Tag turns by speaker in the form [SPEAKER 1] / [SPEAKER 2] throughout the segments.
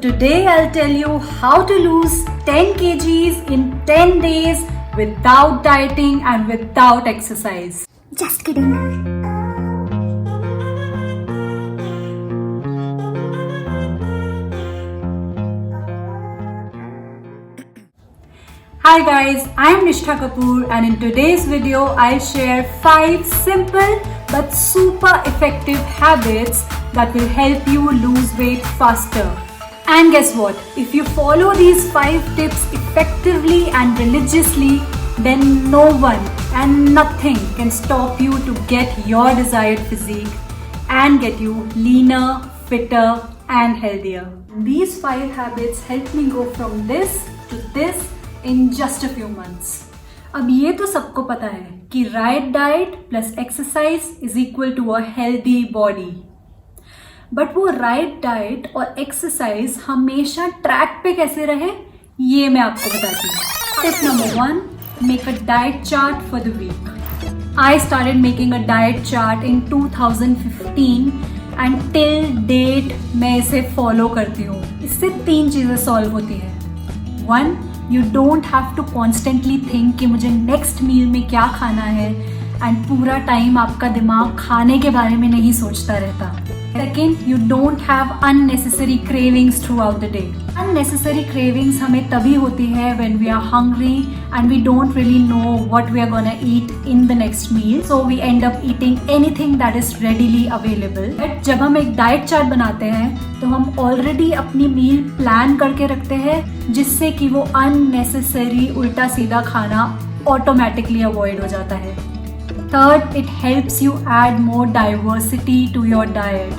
[SPEAKER 1] today I'll tell you how to lose 10 kgs in 10 days without dieting and without exercise.
[SPEAKER 2] Just kidding.
[SPEAKER 1] Hi guys, I'm Nishtha Kapoor and in today's video I'll share 5 simple but super effective habits that will help you lose weight faster. And guess what? If you follow these 5 tips effectively and religiously, then no one and nothing can stop you to get your desired physique and get you leaner, fitter and healthier. These 5 habits help me go from this to this in just a few months. अब ये तो सबको पता है कि right diet plus exercise is equal to a healthy body, but वो right diet और exercise हमेशा ट्रैक पे कैसे रहे ये मैं आपको बताती हूँ. Tip number 1, make a diet chart for the week. I started making a diet chart in 2015 and till date मैं इसे फॉलो करती हूँ. इससे 3 चीजें सॉल्व होती हैं. 1, you don't have to constantly think कि मुझे नेक्स्ट मील में क्या खाना है एंड पूरा टाइम आपका दिमाग खाने के बारे में नहीं सोचता रहता. Second, you don't have unnecessary cravings throughout the day. Unnecessary cravings हमें तभी होती है when we are hungry and we don't really know what we are gonna eat in the next meal, so we end up eating anything that is readily available. But जब हम एक diet chart बनाते हैं तो हम already अपनी meal plan करके रखते हैं, जिससे कि वो अननेसेसरी उल्टा सीधा खाना ऑटोमेटिकली अवॉइड हो जाता है. Third, it helps you add more diversity to your diet,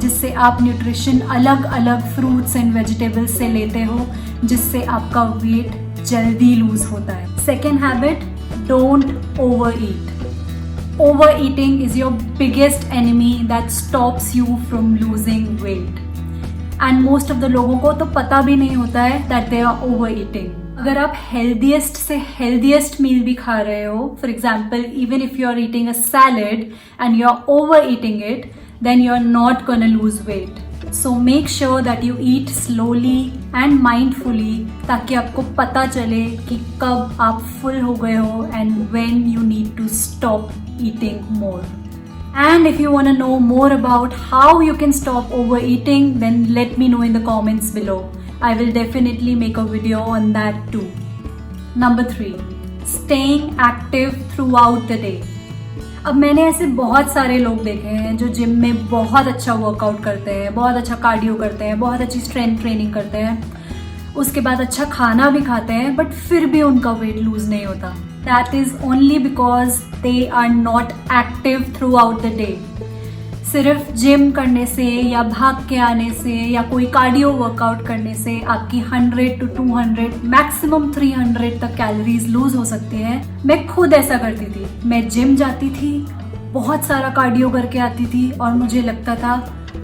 [SPEAKER 1] जिससे आप न्यूट्रिशन अलग अलग फ्रूट्स एंड वेजिटेबल्स से लेते हो, जिससे आपका वेट जल्दी लूज होता है. Second habit, don't over eat. Overeating is your biggest enemy that stops you from losing weight. And most of the लोगों को तो पता भी नहीं होता है that they are overeating. अगर आप healthiest से healthiest meal भी खा रहे हो, for example, even if you are eating a salad and you are overeating it, then you are not gonna lose weight. So make sure that you eat slowly and mindfully, ताकि आपको पता चले कि कब आप full हो गए हो and when you need to stop eating more. And if you want to know more about how you can stop overeating, then let me know in the comments below. I will definitely make a video on that too. Number 3, staying active throughout the day. अब मैंने ऐसे बहुत सारे लोग देखे हैं जो gym में बहुत अच्छा वर्कआउट करते हैं, बहुत अच्छा कार्डियो करते हैं, बहुत अच्छी स्ट्रेंथ ट्रेनिंग करते हैं, उसके बाद अच्छा खाना भी खाते हैं, बट फिर भी उनका वेट लूज नहीं होता. That is only because they are not active throughout the day. सिर्फ जिम करने से या भाग के आने से या कोई कार्डियो वर्कआउट करने से आपकी 100 to 200 मैक्सिमम 300 तक कैलोरीज लूज हो सकती है. मैं खुद ऐसा करती थी. मैं जिम जाती थी, बहुत सारा कार्डियो करके आती थी और मुझे लगता था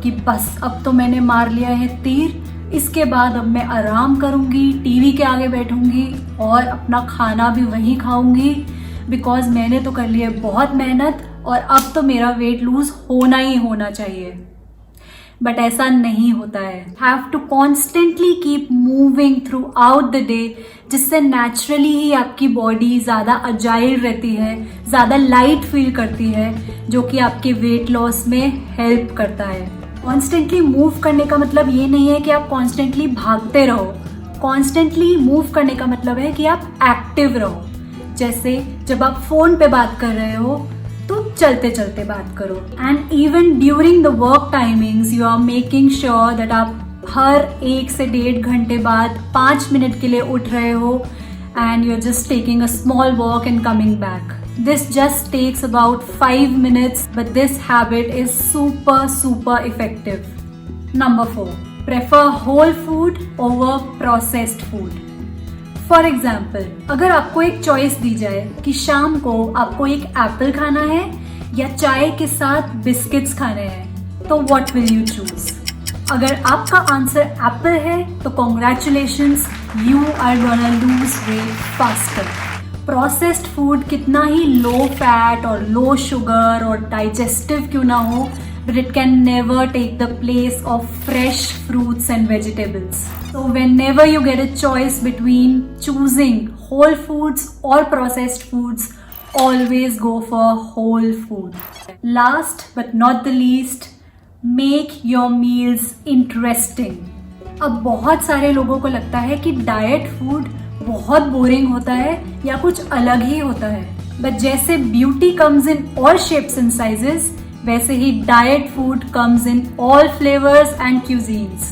[SPEAKER 1] कि बस अब तो मैंने मार लिया है तीर, इसके बाद अब मैं आराम करूंगी, टीवी के आगे बैठूंगी और अपना खाना भी वहीं खाऊंगी, बिकॉज मैंने तो कर लिया बहुत मेहनत और अब तो मेरा वेट लूज होना ही होना चाहिए. बट ऐसा नहीं होता है. Have to constantly keep moving throughout the day, जिससे नेचुरली ही आपकी बॉडी ज़्यादा अजाइल रहती है, ज़्यादा लाइट फील करती है, जो कि आपके वेट लॉस में हेल्प करता है. कॉन्स्टेंटली मूव करने का मतलब ये नहीं है कि आप कॉन्स्टेंटली भागते रहो. कॉन्स्टेंटली मूव करने का मतलब है कि आप एक्टिव रहो. जैसे जब आप फोन पे बात कर रहे हो तो चलते चलते बात करो. And even during the work timings you are making sure that आप हर 1 से 1.5 घंटे बाद 5 मिनट के लिए उठ रहे हो and you are just taking a small walk and coming back. This just takes about 5 minutes, but this habit is super effective. Number 4, prefer whole food over processed food. For example, अगर आपको एक choice दी जाए कि शाम को आपको एक Apple खाना है या चाय के साथ बिस्किट्स खाने हैं, तो what will you choose? अगर आपका आंसर एप्पल है तो congratulations, you are gonna lose weight faster. Processed food कितना ही लो फैट और लो शुगर और डाइजेस्टिव क्यों ना हो, but it can never take the place of fresh fruits and vegetables. So whenever you get a choice between choosing whole foods or processed foods, always go for whole food. Last but not the least, make your meals interesting. अब बहुत सारे लोगों को लगता है कि diet food बहुत boring होता है या कुछ अलग ही होता है, बट जैसे beauty comes in all shapes and sizes, वैसे ही diet food comes in all flavours and cuisines.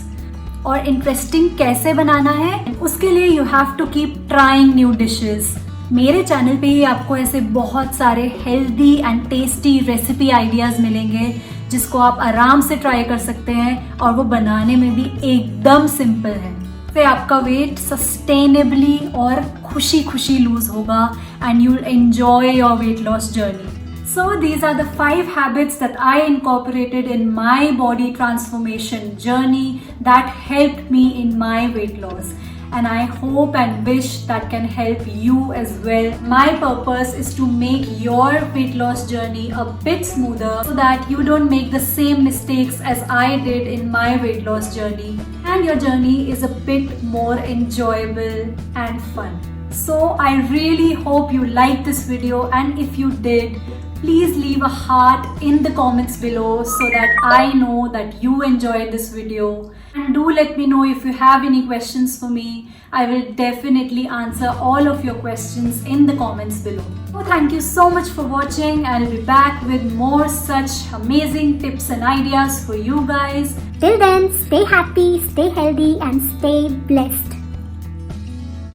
[SPEAKER 1] और इंटरेस्टिंग कैसे बनाना है, उसके लिए you have to keep trying new dishes. मेरे चैनल पे ही आपको ऐसे बहुत सारे healthy and tasty recipe ideas मिलेंगे जिसको आप आराम से ट्राई कर सकते हैं, और वो बनाने में भी एकदम सिंपल है. इससे आपका वेट सस्टेनेबली और खुशी खुशी लूज होगा and you will enjoy your weight loss journey. So these are the 5 habits that I incorporated in my body transformation journey that helped me in my weight loss. And I hope and wish that can help you as well. My purpose is to make your weight loss journey a bit smoother so that you don't make the same mistakes as I did in my weight loss journey. And your journey is a bit more enjoyable and fun. So I really hope you liked this video, and if you did, please leave a heart in the comments below so that I know that you enjoyed this video. And do let me know if you have any questions for me. I will definitely answer all of your questions in the comments below. So thank you so much for watching. I'll be back with more such amazing tips and ideas for you guys.
[SPEAKER 2] Till then, stay happy, stay healthy, and stay blessed.